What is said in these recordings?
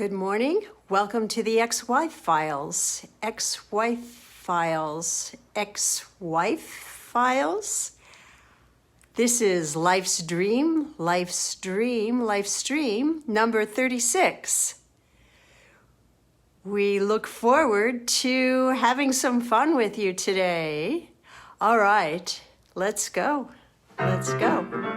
Good morning. Welcome to the Ex-Wife Files. Ex-Wife Files. Ex-Wife Files. This is Life's Dream, Life's Dream, Life's Dream, number 36. We look forward to having some fun with you today. All right, let's go. Let's go.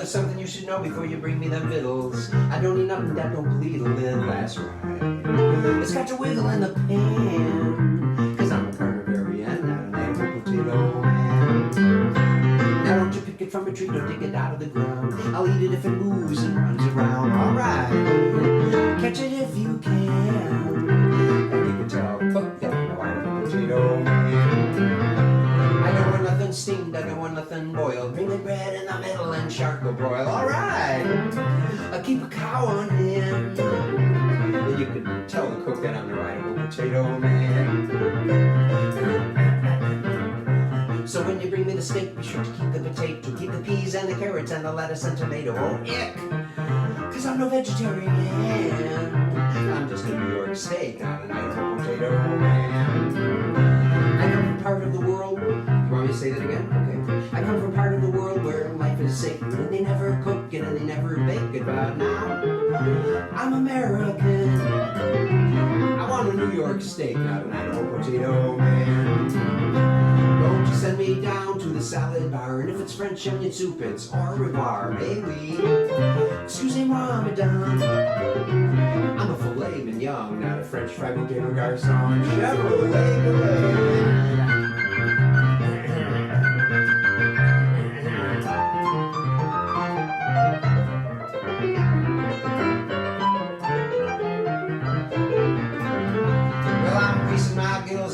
Something you should know before you bring me them vittles. I don't need nothing that don't bleed a little, that's right. It's got to wiggle in the pan, cause I'm a carnivarian, not an animal potato man. Now don't you pick it from a tree, don't dig it out of the ground. I'll eat it if it moves and runs around, alright. Catch it if you can, and you can tell, cook that, no, I'm a potato man. I don't want nothing steamed, I don't want nothing boiled. Bring the bread in the middle and charcoal broil. Alright, I'll keep a cow on hand. And you can tell the cook that I'm the rideable potato man. So when you bring me the steak, be sure to keep the potato, keep the peas and the carrots and the lettuce and tomato. Oh, ick! Cause I'm no vegetarian. I'm just a New York steak, not an Idaho potato man. I come from part of the world. You want me to say that again? Okay. I come from part of the world where life is sacred and they never cook it and they never bake it. But now I'm American. I want a New York steak, not an Idaho potato man. Don't you send me down to the salad bar, and if it's French onion soup, it's au revoir, maybe. Excusez-moi, madame. I'm a filet mignon, not a French fried potato garçon. Chevrolet.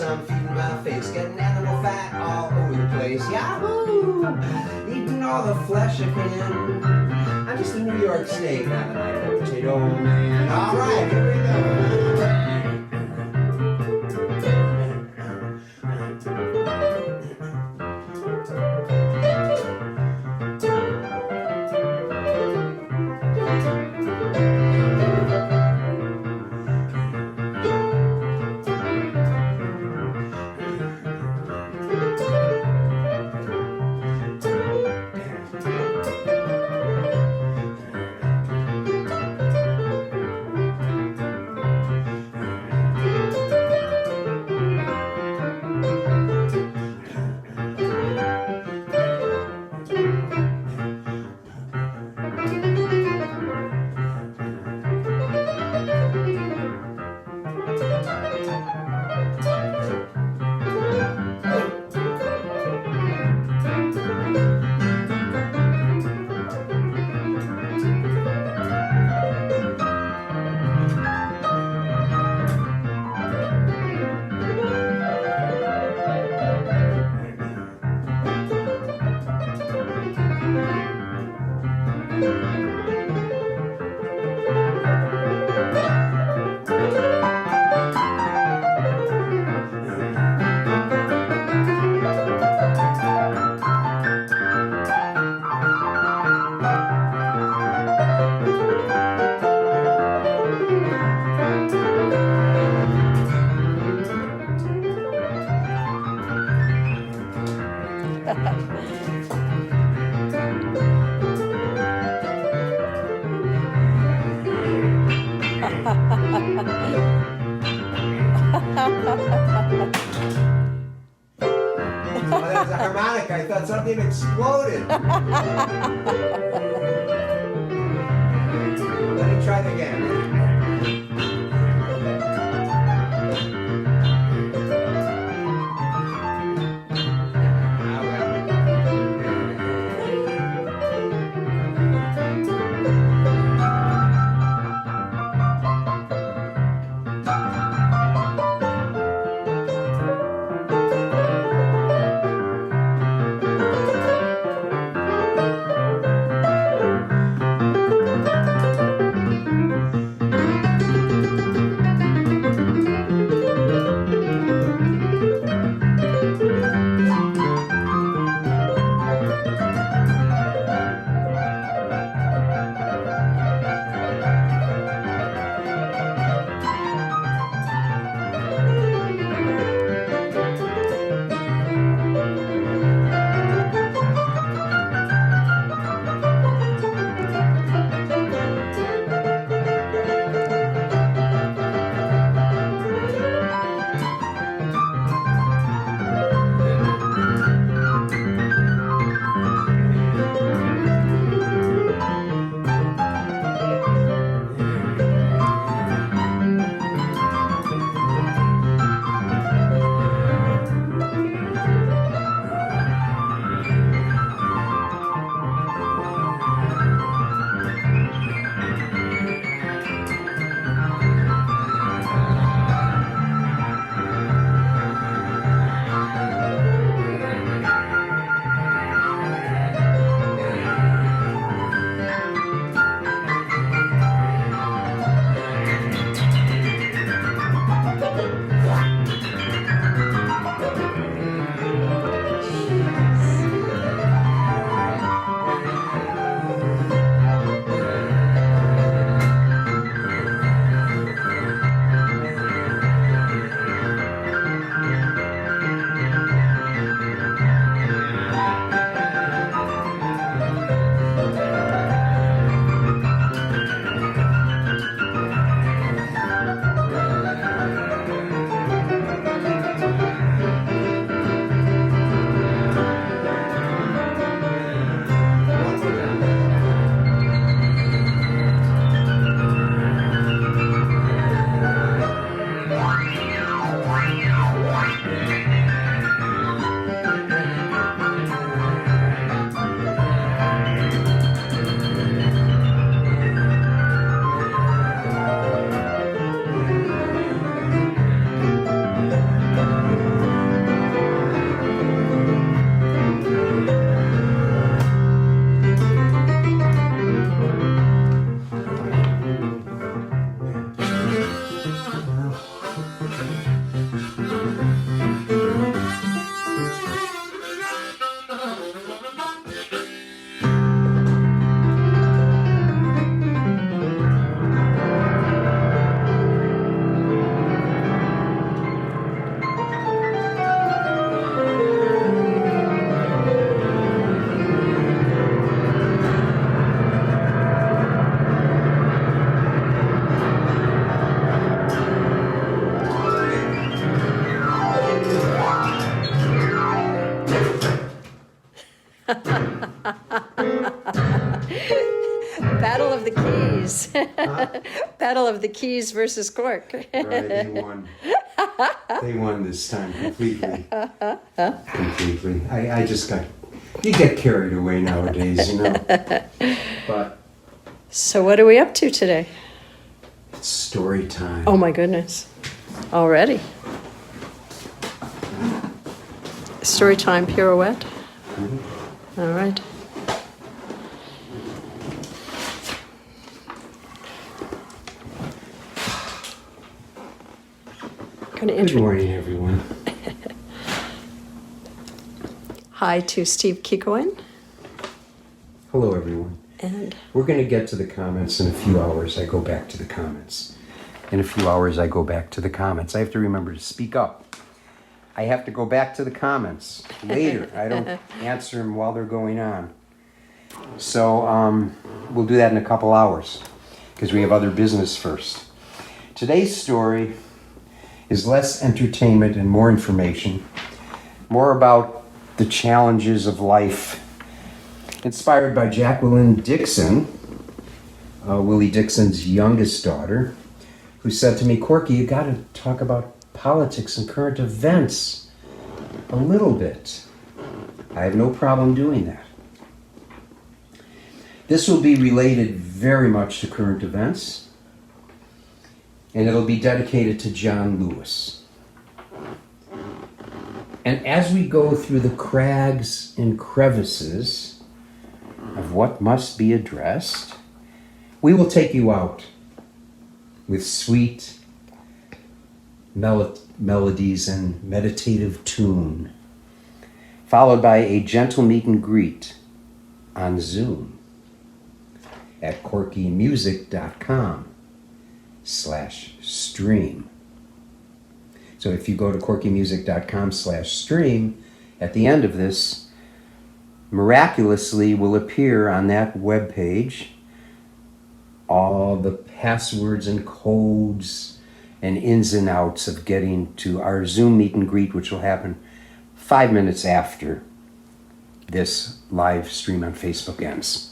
I'm feeding my face, getting animal fat all over the place. Yahoo! Eating all the flesh I can. I'm just a New York steak, not an Idaho potato man. Alright, here we go. Oh, that was a harmonica. I thought something exploded. Let me try it again. Battle of the Keys. Huh? Battle of the Keys versus Cork. Right, they won. They won this time completely. Completely. I just got, you get carried away nowadays, you know. But So what are we up to today? it's story time. Oh my goodness. Already. Story time pirouette. All right. Good morning, everyone. Hi to Steve Kikoen. Hello, everyone. And We're going to get to the comments in a few hours. I go back to the comments. In a few hours, I go back to the comments. I have to remember to speak up. I have to go back to the comments later. I don't answer them while they're going on. So we'll do that in a couple hours because we have other business first. Today's story is less entertainment and more information, more about the challenges of life, inspired by Jacqueline Dixon, Willie Dixon's youngest daughter, who said to me, Corky, you got to talk about politics and current events a little bit. I have no problem doing that. This will be related very much to current events, and it'll be dedicated to John Lewis. And as we go through the crags and crevices of what must be addressed, we will take you out with sweet melodies and meditative tune, followed by a gentle meet and greet on Zoom at corkymusic.com/stream. So if you go to corkymusic.com/stream, at the end of this, miraculously will appear on that webpage all the passwords and codes and ins and outs of getting to our Zoom meet and greet, which will happen 5 minutes after this live stream on Facebook ends.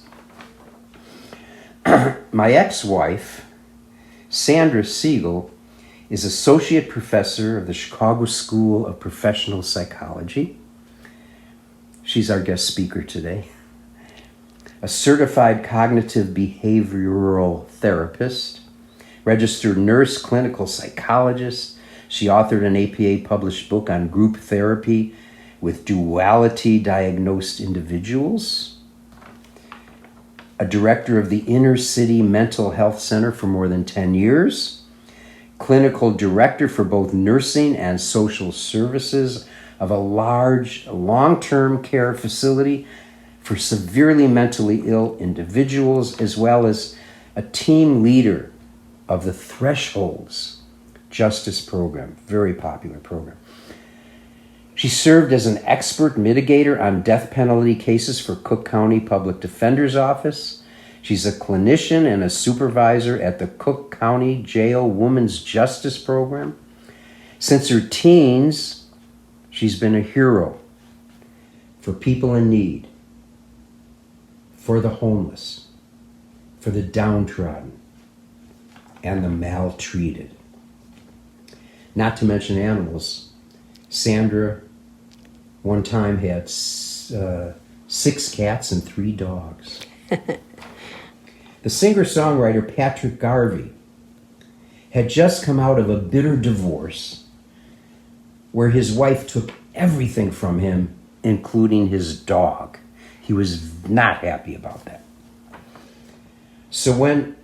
My ex-wife, Sandra Siegel, is Associate Professor of the Chicago School of Professional Psychology. She's our guest speaker today. A certified cognitive behavioral therapist, registered nurse, clinical psychologist. She authored an APA-published book on group therapy with duality-diagnosed individuals. A director of the Inner City Mental Health Center for more than 10 years. Clinical director for both nursing and social services of a large long-term care facility for severely mentally ill individuals, as well as a team leader of the Thresholds Justice Program, very popular program. She served as an expert mitigator on death penalty cases for Cook County Public Defender's Office. She's a clinician and a supervisor at the Cook County Jail Women's Justice Program. Since her teens, she's been a hero for people in need, for the homeless, for the downtrodden, and the maltreated. Not to mention animals. Sandra one time had 6 cats and 3 dogs. The singer-songwriter Patrick Garvey had just come out of a bitter divorce where his wife took everything from him, including his dog. He was not happy about that. So when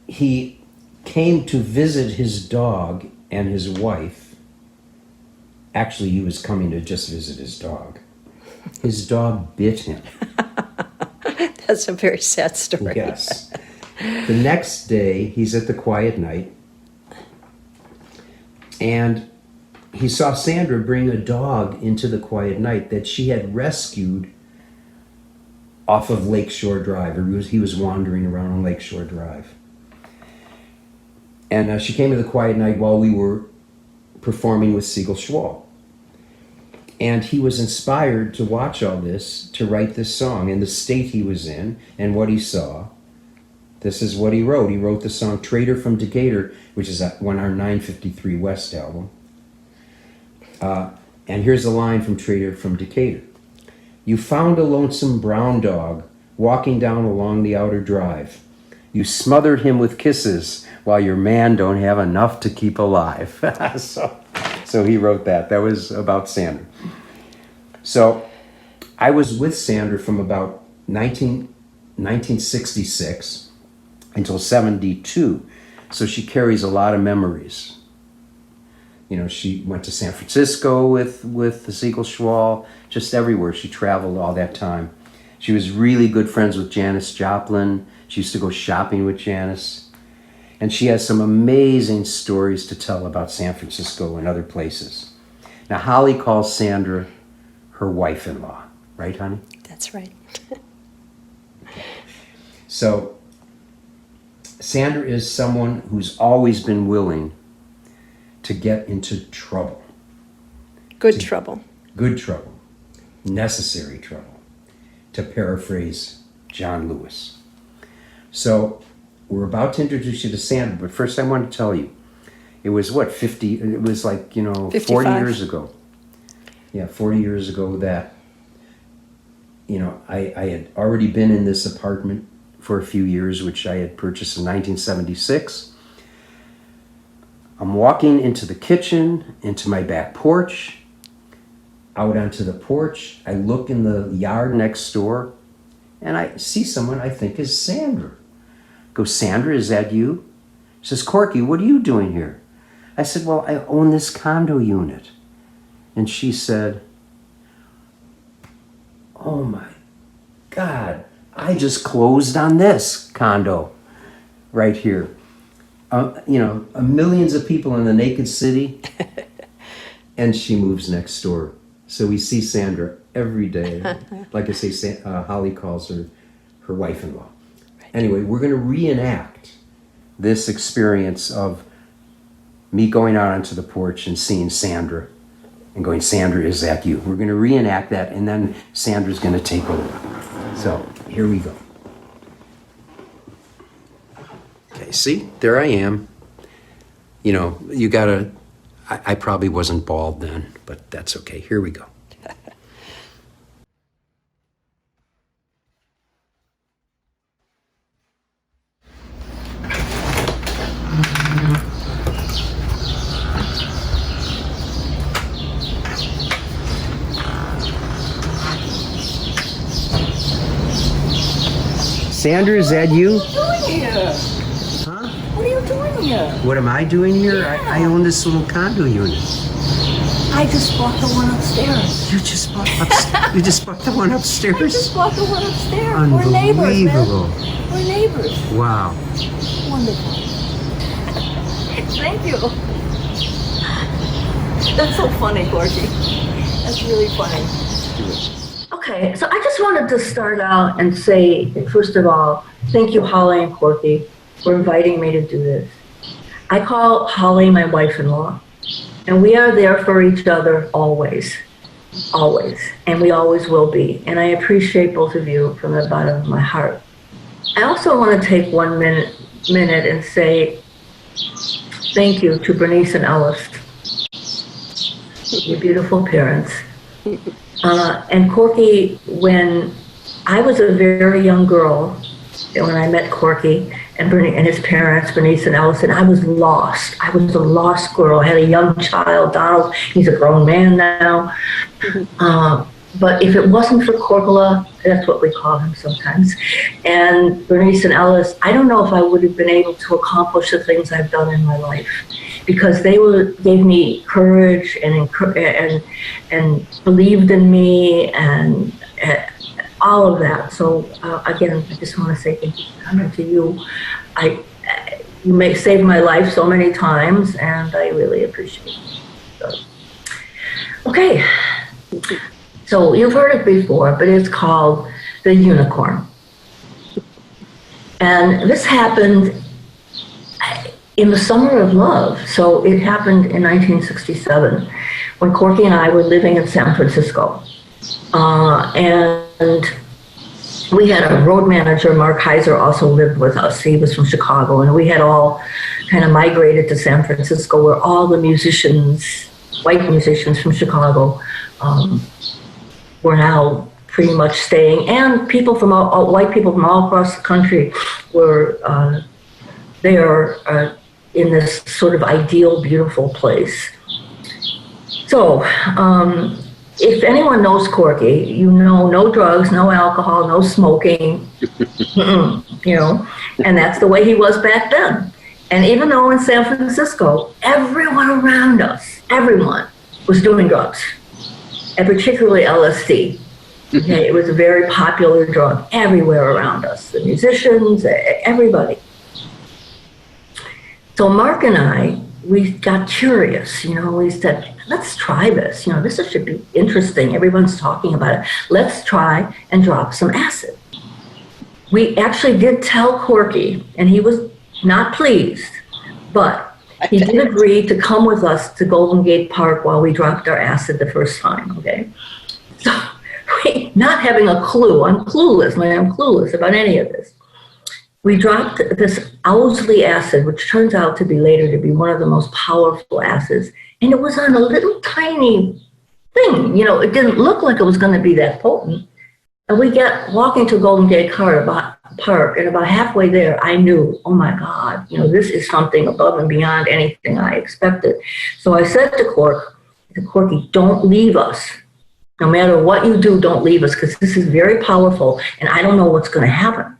he came to visit his dog and his wife, actually he was coming to just visit his dog. His dog bit him. That's a very sad story. Yes. The next day, he's at the quiet night, and he saw Sandra bring a dog into the quiet night that she had rescued off of Lakeshore Drive. He was wandering around on Lakeshore Drive. And she came to the quiet night while we were performing with Siegel Schwall. And he was inspired to watch all this, to write this song in the state he was in and what he saw. This is what he wrote. He wrote the song Trader from Decatur, which is on our 953 West album. And here's a line from Trader from Decatur. You found a lonesome brown dog walking down along the outer drive. You smothered him with kisses while your man don't have enough to keep alive. So he wrote that. That was about Sandra. So I was with Sandra from about 1966 until 72. So she carries a lot of memories. You know, she went to San Francisco with the Siegel Schwall, just everywhere. She traveled all that time. She was really good friends with Janis Joplin. She used to go shopping with Janis. And she has some amazing stories to tell about San Francisco and other places. Now, Holly calls Sandra her wife-in-law. Right, honey? That's right. So, Sandra is someone who's always been willing to get into trouble. Good trouble. Good trouble. Necessary trouble. To paraphrase John Lewis. So, we're about to introduce you to Sandra, but first I want to tell you, it was 50, it was like, 40 years ago. Yeah, 40 years ago that, I had already been in this apartment for a few years, which I had purchased in 1976. I'm walking into the kitchen, into my back porch, out onto the porch. I look in the yard next door, and I see someone I think is Sandra. Go, Sandra, is that you? She says, Corky, what are you doing here? I said, well, I own this condo unit. And she said, oh my God, I just closed on this condo right here. Millions of people in the naked city, and she moves next door. So we see Sandra every day. Like I say, Holly calls her her wife-in-law. Anyway, we're going to reenact this experience of me going out onto the porch and seeing Sandra and going, Sandra, is that you? We're going to reenact that, and then Sandra's going to take over. So here we go. Okay, see, there I am. You gotta, I probably wasn't bald then, but that's okay. Here we go. Sandra, is that you? What are you doing here? Huh? What are you doing here? What am I doing here? Yeah. I own this little condo unit. I just bought the one upstairs. You just bought the one upstairs? I just bought the one upstairs. We're neighbors, Unbelievable. man. We're neighbors. Wow. Wonderful. Thank you. That's so funny, Corky. That's really funny. Okay, so I just wanted to start out and say, first of all, thank you, Holly and Corky, for inviting me to do this. I call Holly my wife-in-law, and we are there for each other always, always, and we always will be. And I appreciate both of you from the bottom of my heart. I also want to take 1 minute and say thank you to Bernice and Ellis, your beautiful parents. And Corky, when I was a very young girl, when I met Corky and his parents, Bernice and Ellison, I was lost. I was a lost girl. I had a young child, Donald. He's a grown man now. But if it wasn't for Corpola, that's what we call him sometimes, and Bernice and Ellis, I don't know if I would have been able to accomplish the things I've done in my life, because they gave me courage and believed in me and all of that. So again, I just want to say thank you to you. You may save my life so many times, and I really appreciate it. So, okay. So you've heard it before, but it's called The Unicorn. And this happened in the summer of love. So it happened in 1967 when Corky and I were living in San Francisco. And we had a road manager, Mark Heiser, also lived with us. He was from Chicago, and we had all kind of migrated to San Francisco, where all the musicians, white musicians from Chicago, were now pretty much staying, and people from white people from all across the country were there in this sort of ideal, beautiful place. So, if anyone knows Corky, you know, no drugs, no alcohol, no smoking, you know, and that's the way he was back then. And even though in San Francisco, everyone around us, everyone was doing drugs, and particularly LSD. Okay, it was a very popular drug everywhere around us, the musicians, everybody. So Mark and I, we got curious, you know, we said, let's try this. You know, this should be interesting. Everyone's talking about it. Let's try and drop some acid. We actually did tell Corky, and he was not pleased, but he did agree to come with us to Golden Gate Park while we dropped our acid the first time, okay? So, not having a clue, I'm clueless about any of this. We dropped this Owsley acid, which turns out to be later to be one of the most powerful acids, and it was on a little tiny thing. You know, it didn't look like it was going to be that potent. And we get walking to Golden Gate Park, and about halfway there, I knew, oh my God, you know, this is something above and beyond anything I expected. So I said to Corky, don't leave us. No matter what you do, don't leave us, because this is very powerful, and I don't know what's going to happen.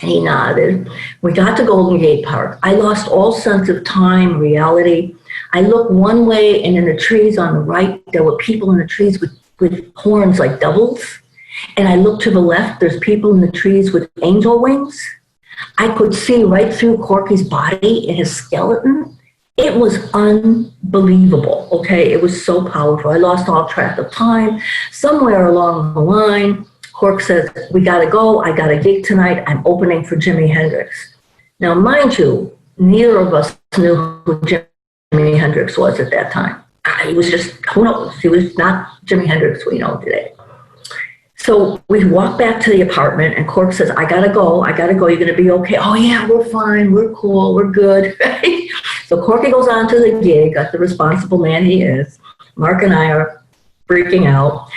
And he nodded. We got to Golden Gate Park. I lost all sense of time, reality. I looked one way, and in the trees on the right, there were people in the trees with horns like devils. And I looked to the left, there's people in the trees with angel wings. I could see right through Corky's body and his skeleton. It was unbelievable, okay? It was so powerful. I lost all track of time. Somewhere along the line, Cork says, we gotta go, I got a gig tonight, I'm opening for Jimi Hendrix. Now, mind you, neither of us knew who Jimi Hendrix was at that time. He was just, who knows? He was not Jimi Hendrix we know today. So we walk back to the apartment, and Cork says, I gotta go, you're gonna be okay? Oh yeah, we're fine, we're cool, we're good, right? So Corky goes on to the gig, like the responsible man he is. Mark and I are freaking out.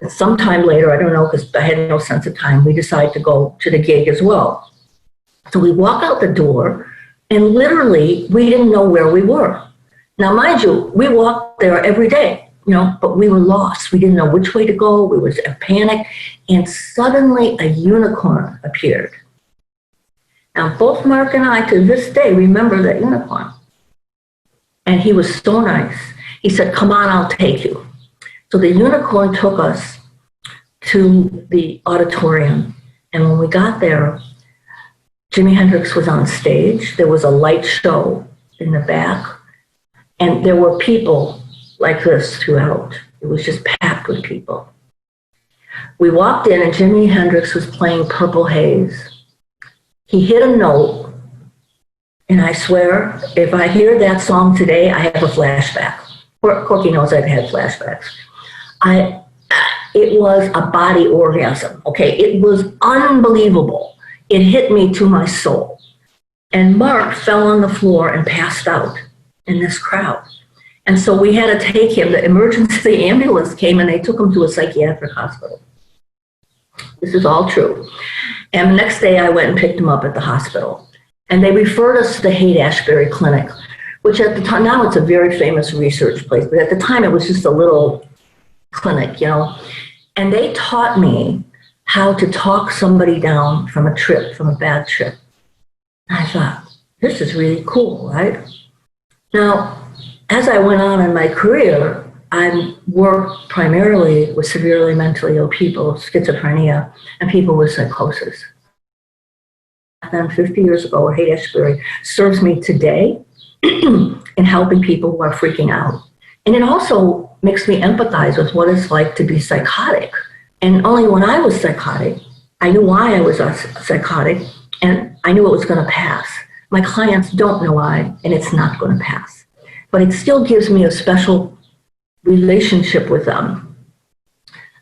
Sometime later, I don't know, because I had no sense of time, we decide to go to the gig as well. So we walk out the door, and literally, we didn't know where we were. Now, mind you, we walked there every day, you know, but we were lost. We didn't know which way to go. We were in panic, and suddenly a unicorn appeared. Now, both Mark and I, to this day, remember that unicorn. And he was so nice. He said, come on, I'll take you. So the unicorn took us to the auditorium. And when we got there, Jimi Hendrix was on stage. There was a light show in the back. And there were people like this throughout. It was just packed with people. We walked in, and Jimi Hendrix was playing Purple Haze. He hit a note. And I swear, if I hear that song today, I have a flashback. Corky knows I've had flashbacks. It was a body orgasm, okay? It was unbelievable. It hit me to my soul. And Mark fell on the floor and passed out in this crowd. And so we had to take him. The emergency ambulance came, and they took him to a psychiatric hospital. This is all true. And the next day, I went and picked him up at the hospital. And they referred us to the Haight-Ashbury Clinic, which at the time, now it's a very famous research place, but at the time it was just a little clinic, you know. And they taught me how to talk somebody down from a trip, from a bad trip. And I thought, this is really cool, right? Now, as I went on in my career, I worked primarily with severely mentally ill people, schizophrenia, and people with psychosis. Then 50 years ago, or Haight-Ashbury serves me today in helping people who are freaking out. And it also makes me empathize with what it's like to be psychotic. And only when I was psychotic, I knew why I was psychotic, and I knew it was going to pass. My clients don't know why, and it's not going to pass. But it still gives me a special relationship with them.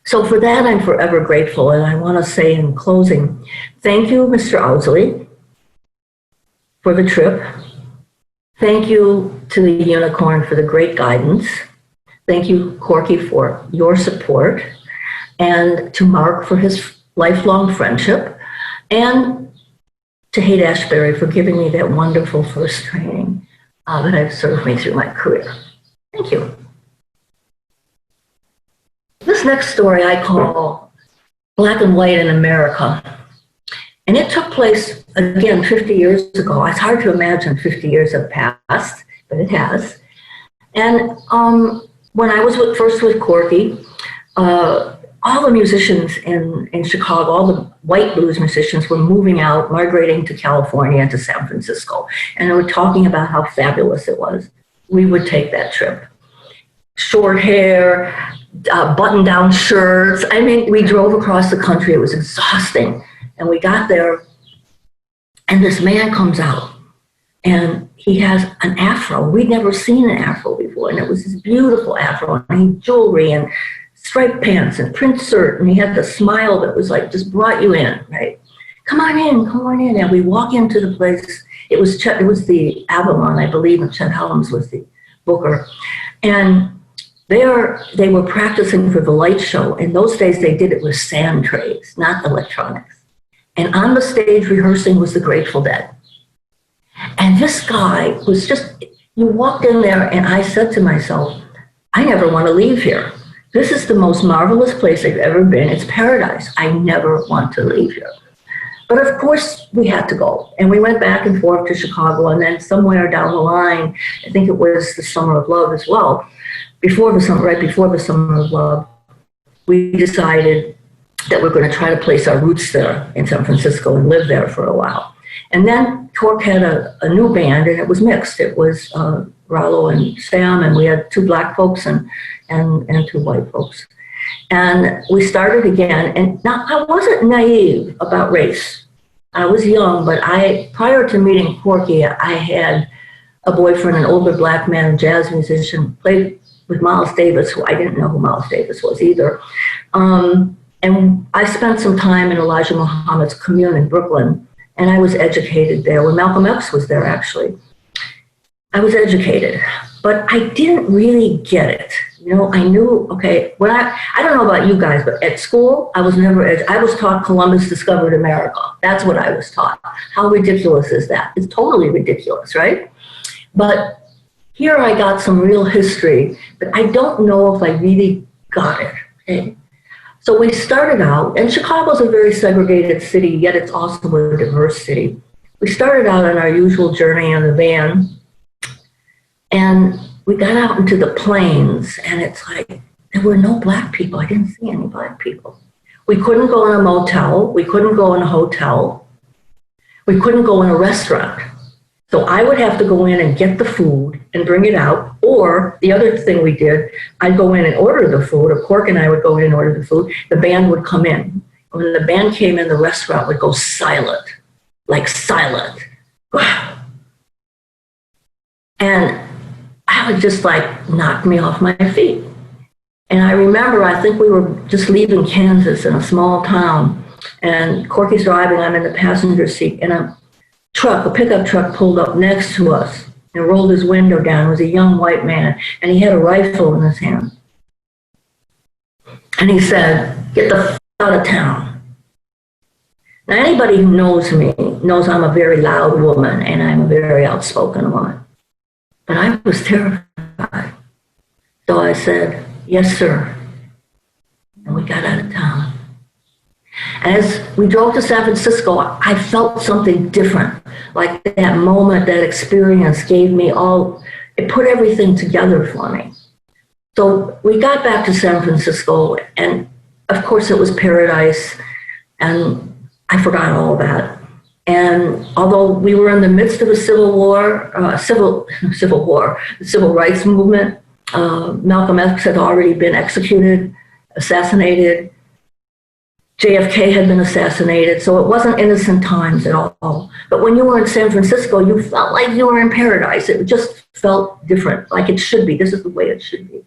So for that, I'm forever grateful. And I want to say in closing, thank you, Mr. Owsley, for the trip. Thank you to the Unicorn for the great guidance. Thank you, Corky, for your support, and to Mark for his lifelong friendship, and to Haight-Ashbury for giving me that wonderful first training that has served me through my career. Thank you. This next story I call Black and White in America. And it took place, again, 50 years ago. It's hard to imagine 50 years have passed, but it has. And when I was first with Corky, all the musicians in Chicago, all the white blues musicians were moving out, migrating to California and to San Francisco. And they were talking about how fabulous it was. We would take that trip. Short hair, button-down shirts. I mean, we drove across the country. It was exhausting. And we got there, and this man comes out, and he has an afro. We'd never seen an afro before, and it was this beautiful afro, and he had jewelry and striped pants and print shirt, and he had the smile that was like, just brought you in, right? Come on in. And we walk into the place. It was the Avalon, I believe, and Chet Helms was the booker. And there they were practicing for the light show. In those days, they did it with sand trays, not electronics. And on the stage rehearsing was the Grateful Dead. And this guy was just, you walked in there and I said to myself, I never want to leave here. This is the most marvelous place I've ever been. It's paradise. I never want to leave here. But of course we had to go. And we went back and forth to Chicago, and then somewhere down the line, I think it was the Summer of Love as well, right before the Summer of Love, we decided that we're going to try to place our roots there in San Francisco and live there for a while. And then Cork had a new band, and it was mixed. It was Rollo and Sam, and we had 2 black folks and 2 white folks. And we started again, and now I wasn't naive about race. I was young, but prior to meeting Corky, I had a boyfriend, an older black man, a jazz musician, played with Miles Davis, who I didn't know who Miles Davis was either. And I spent some time in Elijah Muhammad's commune in Brooklyn, and I was educated there, when Malcolm X was there, actually. I was educated, but I didn't really get it. You know, I knew, okay, when I don't know about you guys, but at school, I was taught Columbus discovered America. That's what I was taught. How ridiculous is that? It's totally ridiculous, right? But here I got some real history, but I don't know if I really got it, okay? So we started out, and Chicago's a very segregated city, yet it's also a diverse city. We started out on our usual journey in the van, and we got out into the plains, and it's like, there were no black people. I didn't see any black people. We couldn't go in a motel. We couldn't go in a hotel. We couldn't go in a restaurant. So I would have to go in and get the food and bring it out. Or the other thing we did, I'd go in and order the food, or Cork and I would go in and order the food. The band would come in. When the band came in, the restaurant would go silent, like silent. And I would just like knock me off my feet. And I remember, I think we were just leaving Kansas in a small town, and Corky's driving, I'm in the passenger seat, and a pickup truck pulled up next to us and rolled his window down. It was a young white man, and he had a rifle in his hand. And he said, "Get the f*** out of town." Now, anybody who knows me knows I'm a very loud woman, and I'm a very outspoken woman. But I was terrified. So I said, "Yes, sir." And we got out of town. As we drove to San Francisco, I felt something different. Like that moment, that experience gave me it put everything together for me. So we got back to San Francisco, and of course it was paradise, and I forgot all that. And although we were in the midst of a civil rights movement, Malcolm X had already been executed, assassinated. JFK had been assassinated, so it wasn't innocent times at all. But when you were in San Francisco, you felt like you were in paradise. It just felt different, like it should be. This is the way it should be.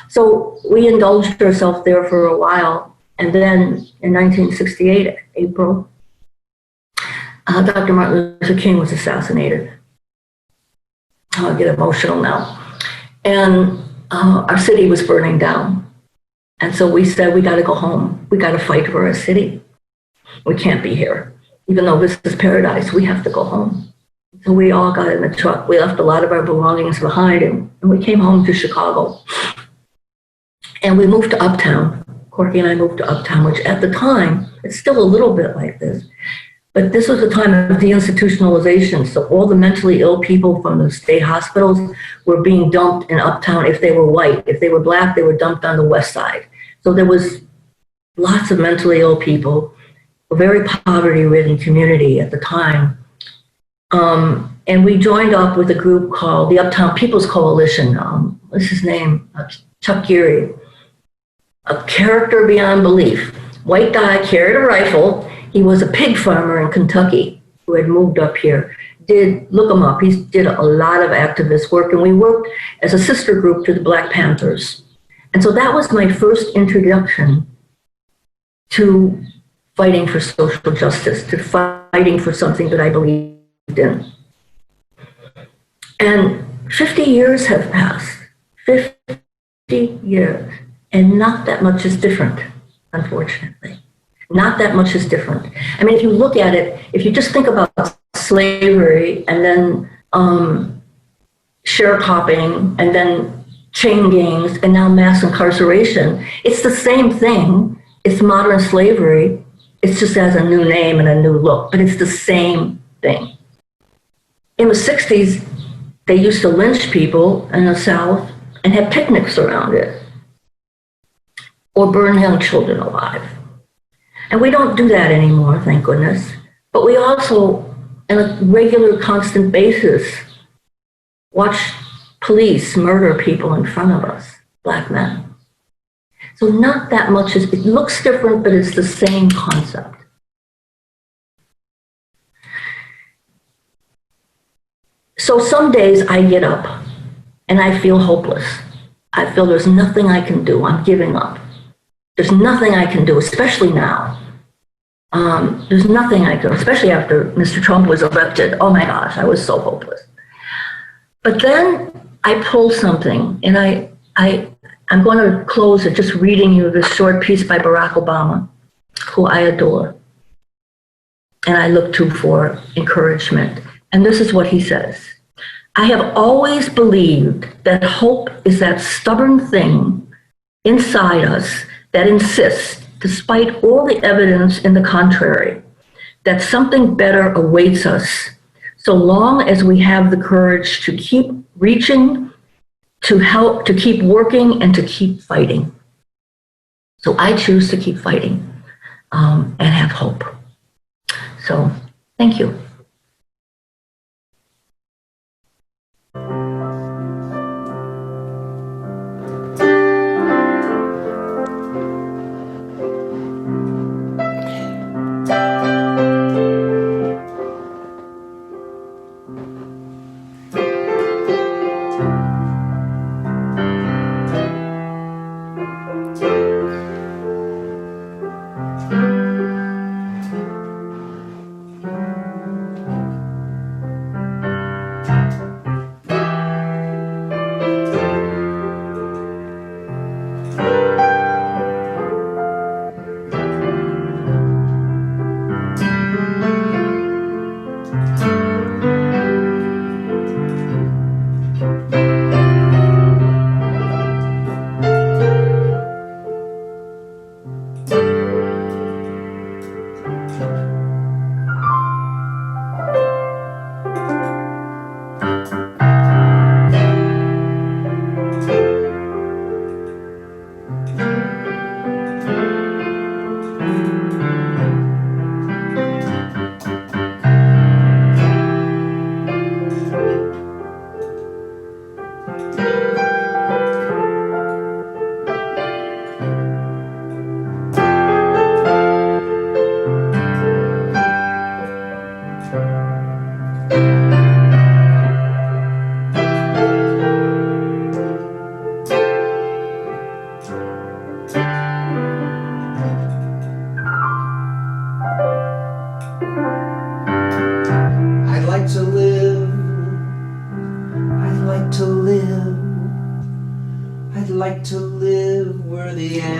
So we indulged ourselves there for a while. And then in 1968, April, Dr. Martin Luther King was assassinated. I'll get emotional now. And our city was burning down. And so we said, we got to go home. We got to fight for our city. We can't be here. Even though this is paradise, we have to go home. So we all got in the truck. We left a lot of our belongings behind, and we came home to Chicago. And we moved to Uptown. Corky and I moved to Uptown, which at the time, it's still a little bit like this. But this was a time of deinstitutionalization. So all the mentally ill people from the state hospitals were being dumped in Uptown if they were white. If they were Black, they were dumped on the West Side. So there was lots of mentally ill people, a very poverty-ridden community at the time. And we joined up with a group called the Uptown People's Coalition. What's his name? Chuck Geary. A character beyond belief. White guy, carried a rifle. He was a pig farmer in Kentucky who had moved up here. Look him up. He did a lot of activist work, and we worked as a sister group to the Black Panthers. And so that was my first introduction to fighting for social justice, to fighting for something that I believed in. And 50 years have passed. 50 years. And not that much is different, unfortunately. Not that much is different. I mean, if you look at it, if you just think about slavery and then sharecropping and then chain gangs and now mass incarceration, it's the same thing. It's modern slavery. It's just has a new name and a new look, but it's the same thing. In the 60s, they used to lynch people in the South and have picnics around it, or burn young children alive. And we don't do that anymore, thank goodness. But we also, on a regular, constant basis, watch police murder people in front of us, Black men. So not that much it looks different, but it's the same concept. So some days I get up and I feel hopeless. I feel there's nothing I can do. I'm giving up. There's nothing I can do, especially now. There's nothing I can, especially after Mr. Trump was elected. Oh my gosh, I was so hopeless. But then I pulled something, and I'm going to close it just reading you this short piece by Barack Obama, who I adore, and I look to for encouragement. And this is what he says. I have always believed that hope is that stubborn thing inside us that insists, despite all the evidence in the contrary, that something better awaits us, so long as we have the courage to keep reaching, to help, to keep working, and to keep fighting. So I choose to keep fighting and have hope. So thank you.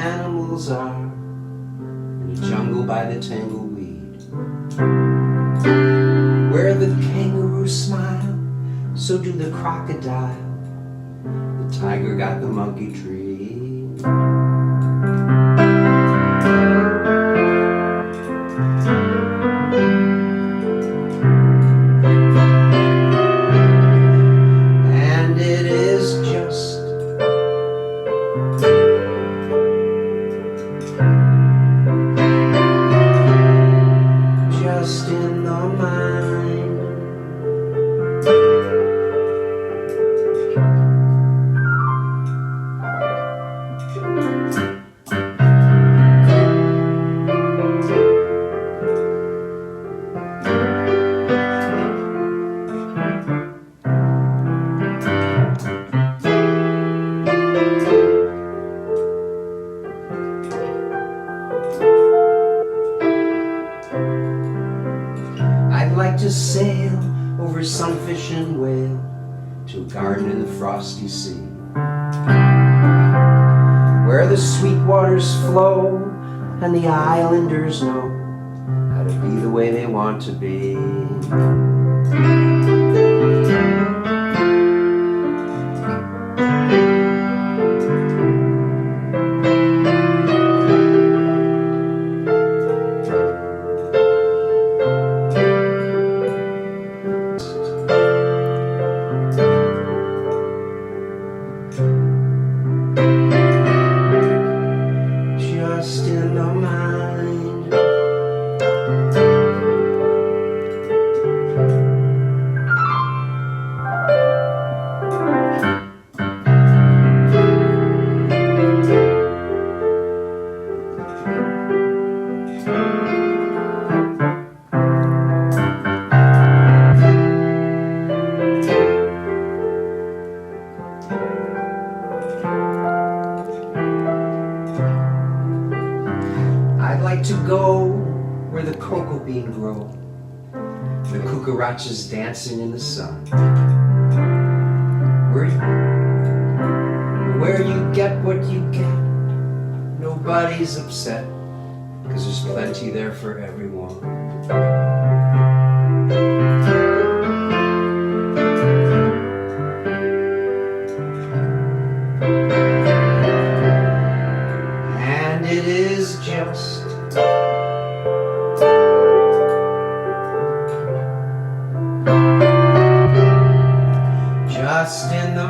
animals are in a jungle by the tangleweed. Where the kangaroos smile, so do the crocodile. The tiger got the monkey tree. And it is just in the mind. I'd like to sail over sunfish and whale to a garden in the frosty sea, where the sweet waters flow and the islanders know how to be the way they want to be. Just in the mind. I'd like to go where the cocoa bean grow, the cucarachas dancing in the sun, where you get what you get, nobody's upset, 'cause there's plenty there for everyone. And it is just in the